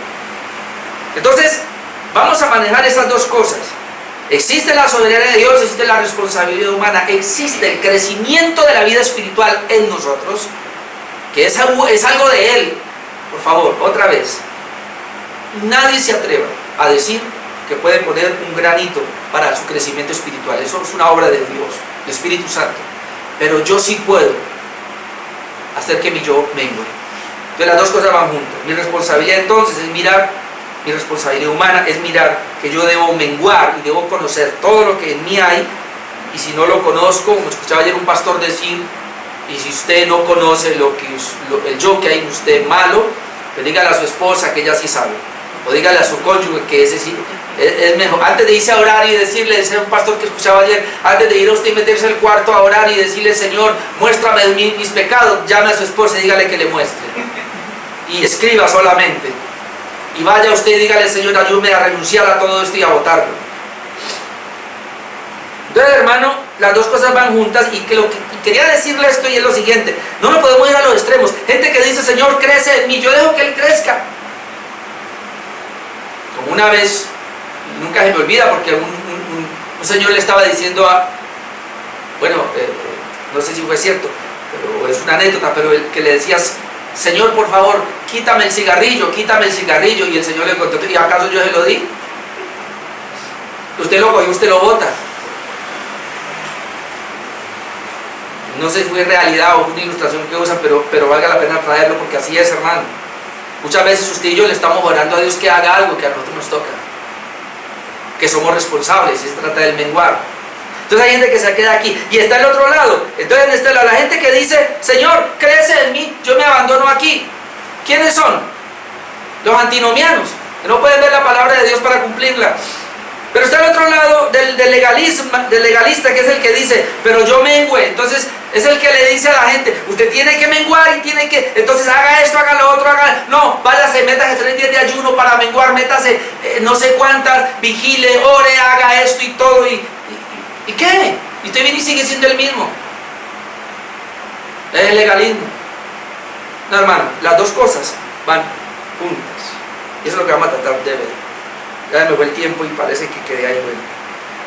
Speaker 1: Entonces, vamos a manejar esas dos cosas. Existe la soberanía de Dios, existe la responsabilidad humana, existe el crecimiento de la vida espiritual en nosotros, que es algo de Él. Por favor, otra vez, nadie se atreva a decir que puede poner un granito para su crecimiento espiritual. Eso es una obra de Dios, del Espíritu Santo. Pero yo sí puedo hacer que mi yo mengue. Entonces las dos cosas van juntas. Mi responsabilidad entonces es mirar, mi responsabilidad humana es mirar que yo debo menguar y debo conocer todo lo que en mí hay. Y si no lo conozco, como escuchaba ayer un pastor decir, y si usted no conoce el yo que hay en usted malo, pues dígale a su esposa que ella sí sabe, o dígale a su cónyuge que ese sí es mejor. Antes de irse a orar y decirle, ese un pastor que escuchaba ayer, antes de ir a usted y meterse al cuarto a orar y decirle, Señor, muéstrame mis pecados, llame a su esposa y dígale que le muestre, y escriba solamente, y vaya usted y dígale, Señor, ayúdame a renunciar a todo esto y a botarlo. Entonces, hermano, las dos cosas van juntas, y quería decirle esto, y es lo siguiente: no nos podemos ir a los extremos. Gente que dice, Señor, crece en mí, yo dejo que Él crezca. Como una vez, nunca se me olvida, porque un señor le estaba diciendo no sé si fue cierto, pero es una anécdota, pero que le decías, Señor, por favor, quítame el cigarrillo, y el Señor le contestó, ¿y acaso yo se lo di? Usted lo cogió, usted lo bota. No sé si fue realidad o una ilustración que usan, pero valga la pena traerlo, porque así es, hermano. Muchas veces usted y yo le estamos orando a Dios que haga algo que a nosotros nos toca, que somos responsables, y se trata del menguar. Entonces hay gente que se queda aquí, y está el otro lado. Entonces en este lado, la gente que dice, Señor, crece en mí, yo me abandono aquí. ¿Quiénes son? Los antinomianos, que no pueden ver la palabra de Dios para cumplirla. Pero está el otro lado del legalista, que es el que dice, pero yo mengue. Entonces es el que le dice a la gente, usted tiene que menguar y tiene que, entonces haga esto, haga lo otro, no, váyase, métase 3 días de ayuno para menguar, métase no sé cuántas, vigile, ore, haga esto y todo, ¿y qué? Y usted viene y sigue siendo el mismo. Es el legalismo. No, hermano, las dos cosas van juntas, y eso es lo que vamos a tratar de ver. Ya me fue el tiempo y parece que quedé ahí. Bueno,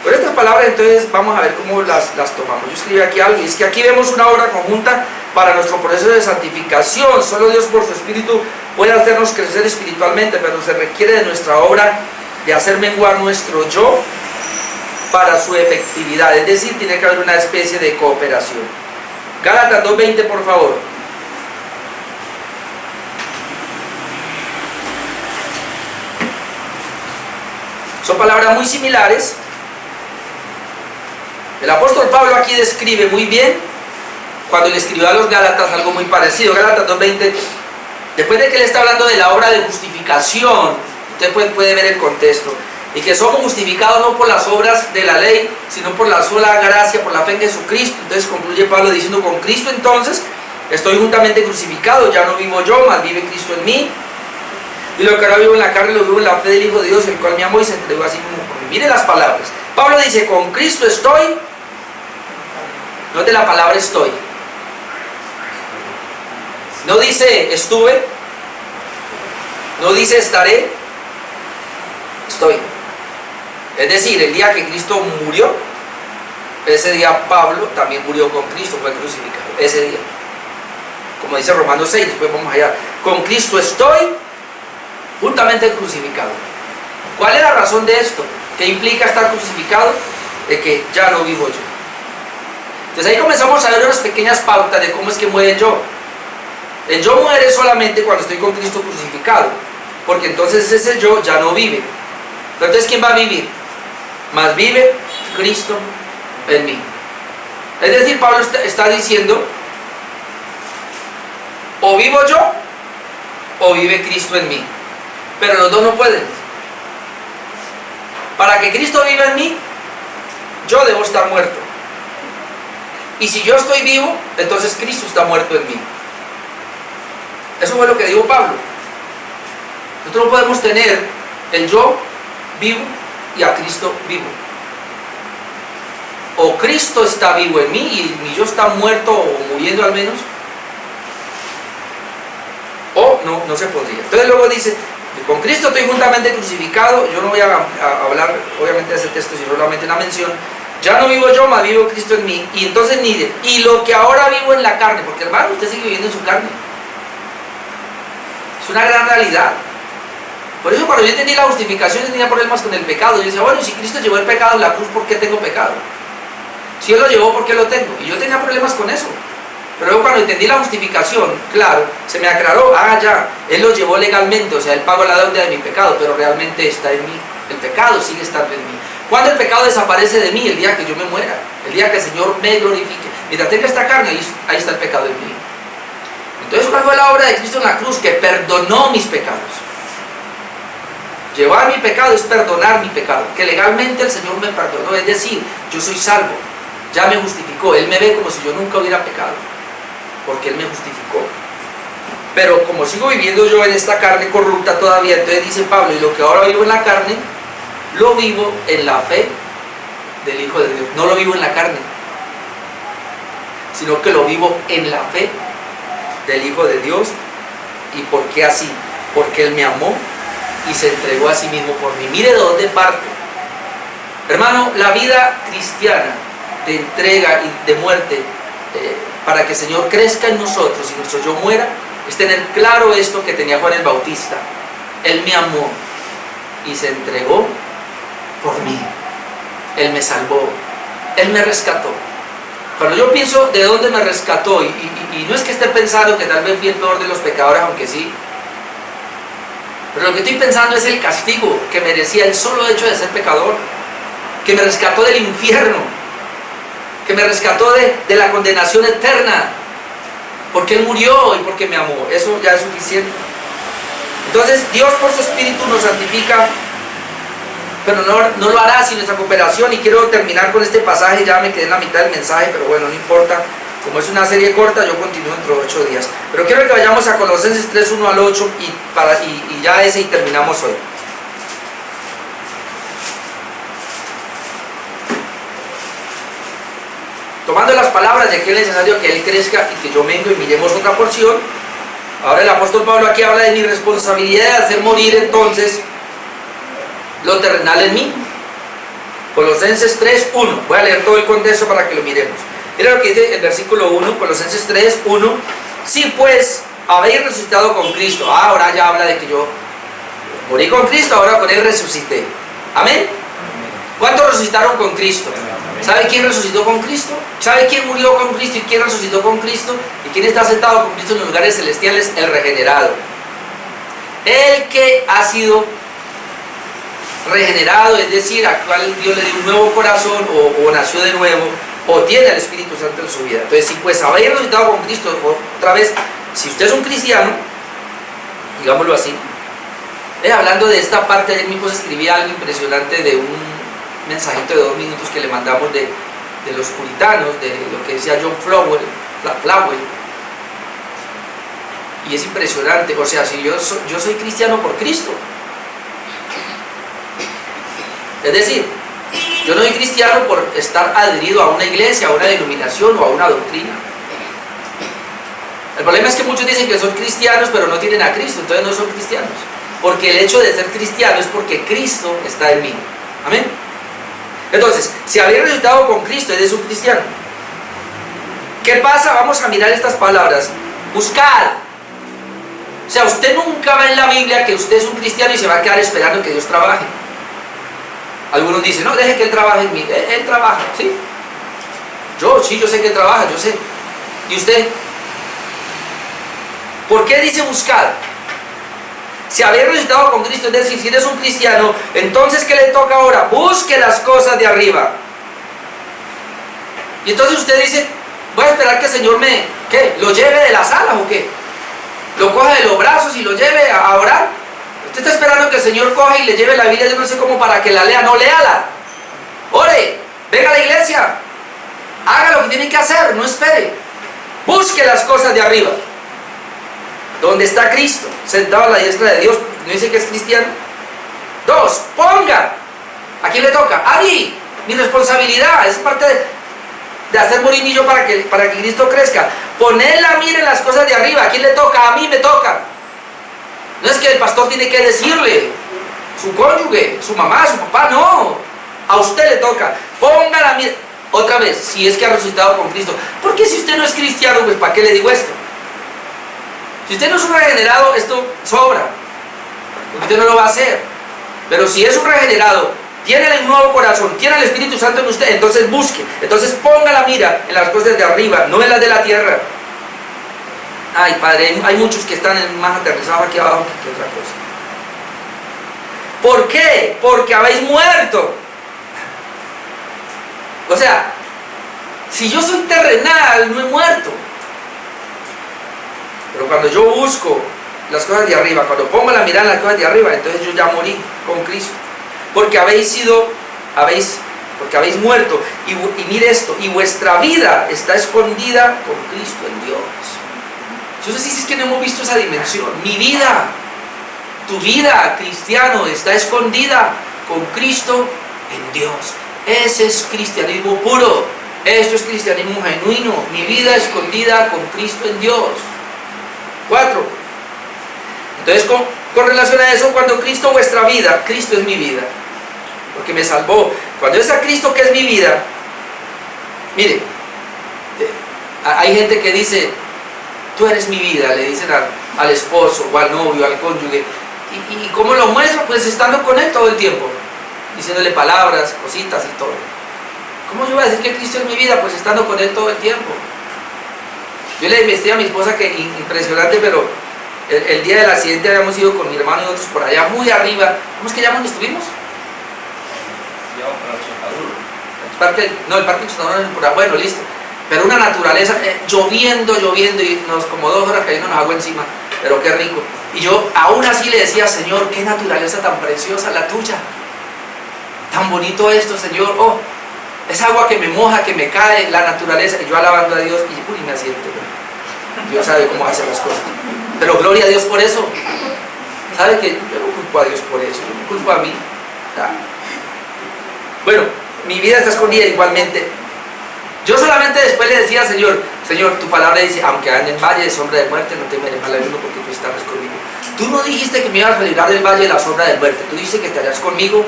Speaker 1: por estas palabras entonces vamos a ver cómo las tomamos. Yo escribí aquí algo, y es que aquí vemos una obra conjunta para nuestro proceso de santificación. Solo Dios por su Espíritu puede hacernos crecer espiritualmente, pero se requiere de nuestra obra de hacer menguar nuestro yo para su efectividad. Es decir, tiene que haber una especie de cooperación. Gálatas 2:20, por favor. Son palabras muy similares. El apóstol Pablo aquí describe muy bien, cuando le escribió a los Gálatas, algo muy parecido. Gálatas 2:20, después de que le está hablando de la obra de justificación, usted puede ver el contexto, y que somos justificados no por las obras de la ley, sino por la sola gracia, por la fe en Jesucristo. Entonces concluye Pablo diciendo, con Cristo entonces estoy juntamente crucificado, ya no vivo yo, mas vive Cristo en mí. Y lo que ahora vivo en la carne, lo vivo en la fe del Hijo de Dios, el cual me amó y se entregó así mismo por mí. Mire las palabras. Pablo dice, con Cristo estoy. Note la palabra estoy. No dice estuve, no dice estaré, estoy. Es decir, el día que Cristo murió, ese día Pablo también murió con Cristo, fue crucificado, ese día. Como dice Romanos 6, después vamos allá. Con Cristo estoy juntamente crucificado. ¿Cuál es la razón de esto? ¿Qué implica estar crucificado? De que ya no vivo yo. Entonces ahí comenzamos a ver unas pequeñas pautas de cómo es que muere el yo. El yo muere solamente cuando estoy con Cristo crucificado, porque entonces ese yo ya no vive. Pero entonces ¿quién va a vivir? Más vive Cristo en mí. Es decir, Pablo está diciendo, o vivo yo o vive Cristo en mí, pero los dos no pueden. Para que Cristo viva en mí, yo debo estar muerto, y si yo estoy vivo, entonces Cristo está muerto en mí. Eso fue lo que dijo Pablo. Nosotros no podemos tener el yo vivo y a Cristo vivo. O Cristo está vivo en mí y mi yo está muerto o muriendo al menos, o no se podría. Entonces luego dice, con Cristo estoy juntamente crucificado. Yo no voy a hablar obviamente de ese texto, sino solamente una mención. Ya no vivo yo, mas vivo Cristo en mí. Y entonces mire, y lo que ahora vivo en la carne, porque hermano, usted sigue viviendo en su carne. Es una gran realidad. Por eso cuando yo entendí la justificación, yo tenía problemas con el pecado. Yo decía, bueno, si Cristo llevó el pecado en la cruz, ¿por qué tengo pecado? Si Él lo llevó, ¿por qué lo tengo? Y yo tenía problemas con eso. Pero luego cuando entendí la justificación, claro, se me aclaró, ya, Él lo llevó legalmente, o sea, Él pagó la deuda de mi pecado, pero realmente está en mí. El pecado sigue estando en mí. ¿Cuándo el pecado desaparece de mí? El día que yo me muera, el día que el Señor me glorifique. Mientras tenga esta carne, ahí está el pecado en mí. Entonces, ¿cuál fue la obra de Cristo en la cruz? Que perdonó mis pecados. Llevar mi pecado es perdonar mi pecado, que legalmente el Señor me perdonó, es decir, yo soy salvo, ya me justificó, Él me ve como si yo nunca hubiera pecado, porque Él me justificó. Pero como sigo viviendo yo en esta carne corrupta todavía, entonces dice Pablo, y lo que ahora vivo en la carne, lo vivo en la fe del Hijo de Dios. No lo vivo en la carne, sino que lo vivo en la fe del Hijo de Dios. ¿Y por qué así? Porque Él me amó y se entregó a sí mismo por mí. Mire de dónde parte. Hermano, la vida cristiana de entrega y de muerte, para que el Señor crezca en nosotros y nuestro yo muera, es tener claro esto que tenía Juan el Bautista. Él me amó y se entregó por mí. Él me salvó, Él me rescató. Cuando yo pienso de dónde me rescató, y no es que esté pensando que tal vez fui el peor de los pecadores, aunque sí, pero lo que estoy pensando es el castigo que merecía el solo hecho de ser pecador, que me rescató del infierno, que me rescató de la condenación eterna, porque Él murió y porque me amó. Eso ya es suficiente. Entonces Dios por su Espíritu nos santifica, pero no lo hará sin nuestra cooperación. Y quiero terminar con este pasaje, ya me quedé en la mitad del mensaje, pero bueno, no importa. Como es una serie corta, yo continúo dentro de 8 días. Pero quiero que vayamos a Colosenses 3, 1 al 8 y ya ese y terminamos hoy. Tomando las palabras de que es necesario que Él crezca y que yo mengue, y miremos otra porción. Ahora el apóstol Pablo aquí habla de mi responsabilidad de hacer morir entonces lo terrenal en mí. Colosenses 3, 1. Voy a leer todo el contexto para que lo miremos. Mira lo que dice el versículo 1, Colosenses 3, 1. Si pues habéis resucitado con Cristo. Ahora ya habla de que yo morí con Cristo, ahora con Él resucité. Amén. ¿Cuántos resucitaron con Cristo? ¿Sabe quién resucitó con Cristo? ¿Sabe quién murió con Cristo y quién resucitó con Cristo? ¿Y quién está sentado con Cristo en los lugares celestiales? El regenerado. El que ha sido regenerado, es decir, al cual Dios le dio un nuevo corazón o nació de nuevo, o tiene el Espíritu Santo en su vida. Entonces, si pues habéis resucitado con Cristo, otra vez, si usted es un cristiano, digámoslo así, hablando de esta parte, ayer mismo se escribía algo impresionante de un mensajito de 2 minutos que le mandamos de los puritanos, de lo que decía John Flowell, y es impresionante. O sea, si yo soy cristiano por Cristo, es decir, yo no soy cristiano por estar adherido a una iglesia, a una denominación o a una doctrina. El problema es que muchos dicen que son cristianos, pero no tienen a Cristo, entonces no son cristianos. Porque el hecho de ser cristiano es porque Cristo está en mí. Amén. Entonces, si habéis resucitado con Cristo, eres un cristiano. ¿Qué pasa? Vamos a mirar estas palabras. Buscar. O sea, usted nunca va en la Biblia que usted es un cristiano y se va a quedar esperando que Dios trabaje. Algunos dicen, no, deje que Él trabaje en mí. Él trabaja, ¿sí? Yo sé que Él trabaja, yo sé. ¿Y usted? ¿Por qué dice buscar? Si habéis resucitado con Cristo, es decir, si eres un cristiano, entonces ¿qué le toca ahora? Busque las cosas de arriba. Y entonces usted dice, voy a esperar que el Señor ¿qué? ¿Lo lleve de la sala o qué? ¿Lo coja de los brazos y lo lleve a orar? Usted está esperando que el Señor coja y le lleve la Biblia, yo no sé cómo, para que la lea. No, léala. Ore, venga a la iglesia. Haga lo que tiene que hacer, no espere. Busque las cosas de arriba, donde está Cristo, sentado a la diestra de Dios. ¿No dice que es cristiano? 2, ponga. ¿A quién le toca? A mí. Mi responsabilidad es parte de hacer molinillo para que Cristo crezca. Poner la mira en las cosas de arriba. ¿A quién le toca? A mí me toca. No es que el pastor tiene que decirle, su cónyuge, su mamá, su papá, no. A usted le toca. Ponga la mira. Otra vez, si es que ha resucitado con Cristo. Porque si usted no es cristiano, pues ¿para qué le digo esto? Si usted no es un regenerado, esto sobra, porque usted no lo va a hacer. Pero si es un regenerado, tiene el nuevo corazón, tiene el Espíritu Santo en usted, entonces busque, entonces ponga la mira en las cosas de arriba, no en las de la tierra. Ay, Padre, hay muchos que están más aterrizados aquí abajo que otra cosa. ¿Por qué? Porque habéis muerto. O sea, si yo soy terrenal, no he muerto. Pero cuando yo busco las cosas de arriba, cuando pongo la mirada en las cosas de arriba, entonces yo ya morí con Cristo. Porque habéis muerto. Y mire esto, y vuestra vida está escondida con Cristo en Dios. Yo no sé si es que no hemos visto esa dimensión. Mi vida, tu vida, cristiano, está escondida con Cristo en Dios. Ese es cristianismo puro. Esto es cristianismo genuino. Mi vida escondida con Cristo en Dios. 4. Entonces, con relación a eso, cuando Cristo vuestra vida, Cristo es mi vida, porque me salvó. Cuando es a Cristo que es mi vida, mire, hay gente que dice, tú eres mi vida, le dicen al esposo o al novio, al cónyuge. ¿Y cómo lo muestra? Pues estando con él todo el tiempo, diciéndole palabras, cositas y todo. ¿Cómo yo voy a decir que Cristo es mi vida? Pues estando con él todo el tiempo. Yo le investigué a mi esposa que impresionante, pero el día del accidente habíamos ido con mi hermano y otros por allá muy arriba. ¿Cómo es que llaman? ¿Estuvimos? El parque Chotaduro es por allá. Bueno, listo. Pero una naturaleza, lloviendo y como 2 horas cayéndonos agua encima. Pero qué rico. Y yo aún así le decía, Señor, qué naturaleza tan preciosa la tuya. Tan bonito esto, Señor. Oh, es agua que me moja, que me cae, la naturaleza. Y yo alabando a Dios y me asiento. Dios sabe cómo hacer las cosas. Pero gloria a Dios por eso. ¿Sabe que yo no culpo a Dios por eso? Yo me culpo a mí. Bueno, mi vida está escondida igualmente. Yo solamente después le decía, Señor, tu palabra dice, aunque ande en valle de sombra de muerte, no temeré mal alguno porque tú estarás conmigo. Tú no dijiste que me ibas a librar del valle de la sombra de muerte. Tú dijiste que estarías conmigo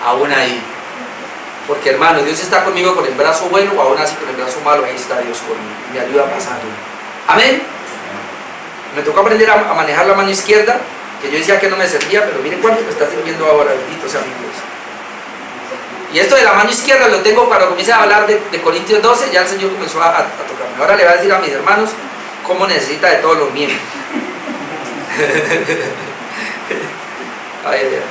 Speaker 1: aún ahí. Porque hermano, Dios está conmigo con el brazo bueno o aún así con el brazo malo, ahí está Dios conmigo. Me ayuda a pasar. Amén. Me tocó aprender a manejar la mano izquierda, que yo decía que no me servía, pero miren cuánto me está sirviendo ahora, bendito sea mi Dios. Y esto de la mano izquierda lo tengo para comience a hablar de Corintios 12, ya el Señor comenzó a tocarme. Ahora le voy a decir a mis hermanos cómo necesita de todos los miembros. Ay, ay, ay.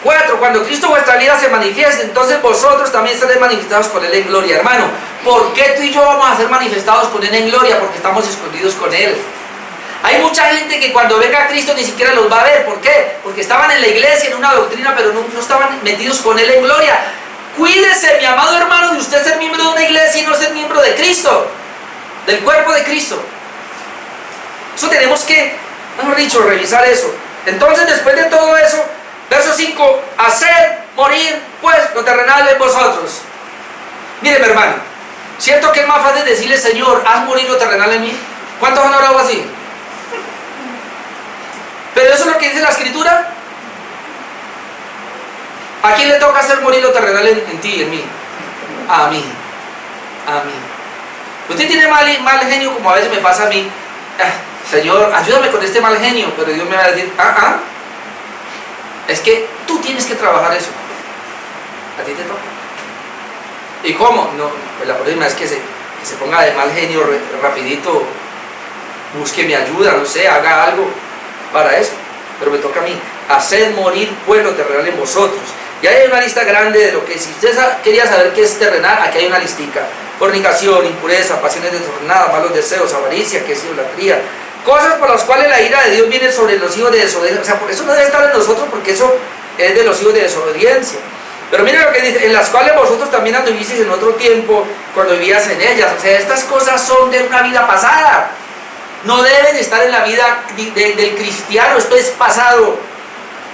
Speaker 1: 4. Cuando Cristo vuestra vida se manifieste, entonces vosotros también seréis manifestados con Él en gloria. Hermano, ¿por qué tú y yo vamos a ser manifestados con Él en gloria? Porque estamos escondidos con Él. Hay mucha gente que cuando venga a Cristo ni siquiera los va a ver. ¿Por qué? Porque estaban en la iglesia, en una doctrina, pero no estaban metidos con Él en gloria. Cuídese, mi amado hermano, de usted ser miembro de una iglesia y no ser miembro de Cristo, del cuerpo de Cristo. Eso tenemos que, mejor dicho, revisar eso. Entonces, después de todo eso, verso 5, haced morir pues lo terrenal en vosotros. Mire, mi hermano, ¿Cierto que es más fácil decirle, Señor, haz morir lo terrenal en mí? ¿Cuántos han orado así? Pero eso es lo que dice la Escritura. ¿A quién le toca hacer morir lo terrenal en ti, en mí? A mí. A mí. Usted tiene mal genio, como a veces me pasa a mí. Señor, ayúdame con este mal genio. Pero Dios me va a decir, es que tú tienes que trabajar eso. A ti te toca. ¿Y cómo? No, pues la próxima es que se ponga de mal genio rapidito, busque mi ayuda, no sé, haga algo para eso. Pero me toca a mí. Haced morir pueblo terrenal en vosotros. Y hay una lista grande de lo que, si usted quería saber qué es terrenal, aquí hay una listica. Fornicación, impureza, pasiones desordenadas, malos deseos, avaricia, que es idolatría. Cosas por las cuales la ira de Dios viene sobre los hijos de desobediencia. O sea, por eso no debe estar en nosotros, porque eso es de los hijos de desobediencia. Pero mire lo que dice, en las cuales vosotros también anduvisteis en otro tiempo, cuando vivías en ellas. O sea, estas cosas son de una vida pasada. No deben estar en la vida del cristiano, esto es pasado.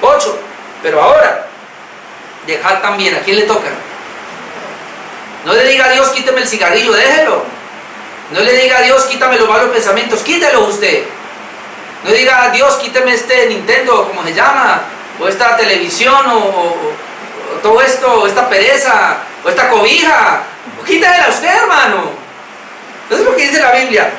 Speaker 1: 8. Pero ahora, dejad también, ¿a quién le toca? No le diga a Dios, quíteme el cigarrillo, déjelo. No le diga a Dios, quítame los malos pensamientos, quítelo usted. No diga a Dios, quíteme este Nintendo, como se llama, o esta televisión, o todo esto, o esta pereza, o esta cobija. Quítela usted, hermano. Eso es lo que dice la Biblia.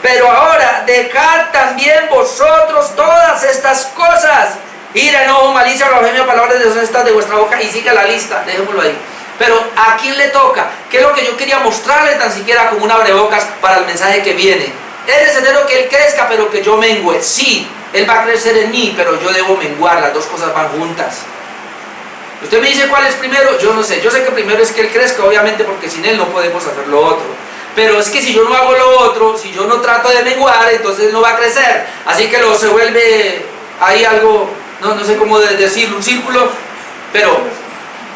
Speaker 1: Pero ahora, dejad también vosotros todas estas cosas. Ira, enojo, malicia, blasfemia, palabras deshonestas de vuestra boca, y siga la lista, dejémoslo ahí. Pero ¿a quién le toca? ¿Qué es lo que yo quería mostrarle tan siquiera como un abrebocas para el mensaje que viene? Es necesario que Él crezca, pero que yo mengüe. Sí, Él va a crecer en mí, pero yo debo menguar, las dos cosas van juntas. Usted me dice cuál es primero, yo no sé. Yo sé que primero es que Él crezca, obviamente, porque sin Él no podemos hacer lo otro. Pero es que si yo no hago lo otro, si yo no trato de menguar, entonces no va a crecer. Así que se vuelve ahí algo, no sé cómo decirlo, un círculo, pero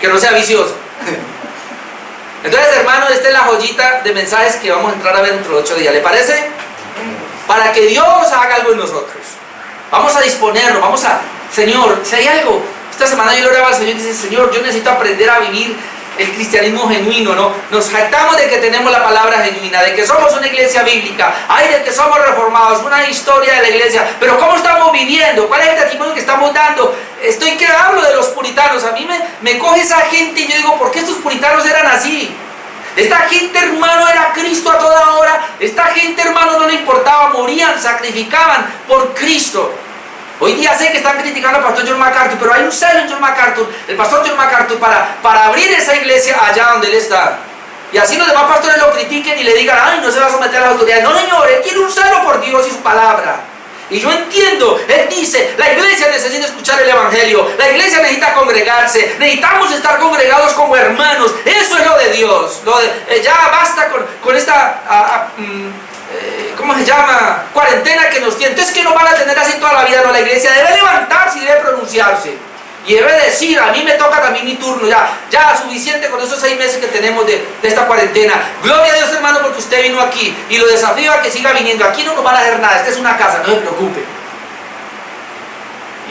Speaker 1: que no sea vicioso. Entonces, hermano, esta es la joyita de mensajes que vamos a entrar a ver dentro de 8 días. ¿Le parece? Para que Dios haga algo en nosotros. Vamos a disponernos, Señor, si hay algo. Esta semana yo le oraba al Señor y dice, Señor, yo necesito aprender a vivir el cristianismo genuino, ¿no? Nos jactamos de que tenemos la palabra genuina, de que somos una iglesia bíblica, de que somos reformados, una historia de la iglesia, pero ¿cómo estamos viviendo? ¿Cuál es el testimonio que estamos dando? Estoy que hablo de los puritanos, a mí me coge esa gente y yo digo, ¿por qué estos puritanos eran así? Esta gente, hermano, era Cristo a toda hora. Esta gente, hermano, no le importaba, morían, sacrificaban por Cristo. Hoy día sé que están criticando al pastor John MacArthur, pero hay un celo en John MacArthur, el pastor John MacArthur, para abrir esa iglesia allá donde él está. Y así los demás pastores lo critiquen y le digan, ay, no se va a someter a las autoridades. No, señor, él tiene un celo por Dios y su palabra. Y yo entiendo, él dice, la iglesia necesita escuchar el evangelio, la iglesia necesita congregarse, necesitamos estar congregados como hermanos. Eso es lo de Dios. Ya basta con esta... ¿cómo se llama? Cuarentena que nos tiene. Entonces, ¿qué nos van a tener así toda la vida? No, la iglesia debe levantarse y debe pronunciarse. Y debe decir, a mí me toca también mi turno, ya suficiente con esos 6 meses que tenemos de esta cuarentena. Gloria a Dios, hermano, porque usted vino aquí. Y lo desafío a que siga viniendo. Aquí no nos van a hacer nada, esta es una casa, no se preocupe.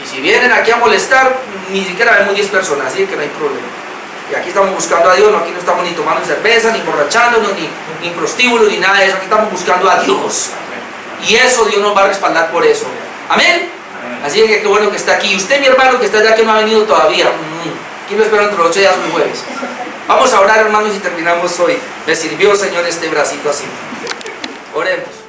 Speaker 1: Y si vienen aquí a molestar, ni siquiera vemos 10 personas, así que no hay problema. Y aquí estamos buscando a Dios, aquí no estamos ni tomando cerveza, ni emborrachándonos, ni prostíbulos, ni nada de eso. Aquí estamos buscando a Dios. Y eso Dios nos va a respaldar por eso. Amén. Así que qué bueno que está aquí. Y usted, mi hermano, que está allá, que no ha venido todavía. ¿Quién lo espera dentro de 8 días o jueves? Vamos a orar, hermanos, y terminamos hoy. Me sirvió, Señor, este bracito así. Oremos.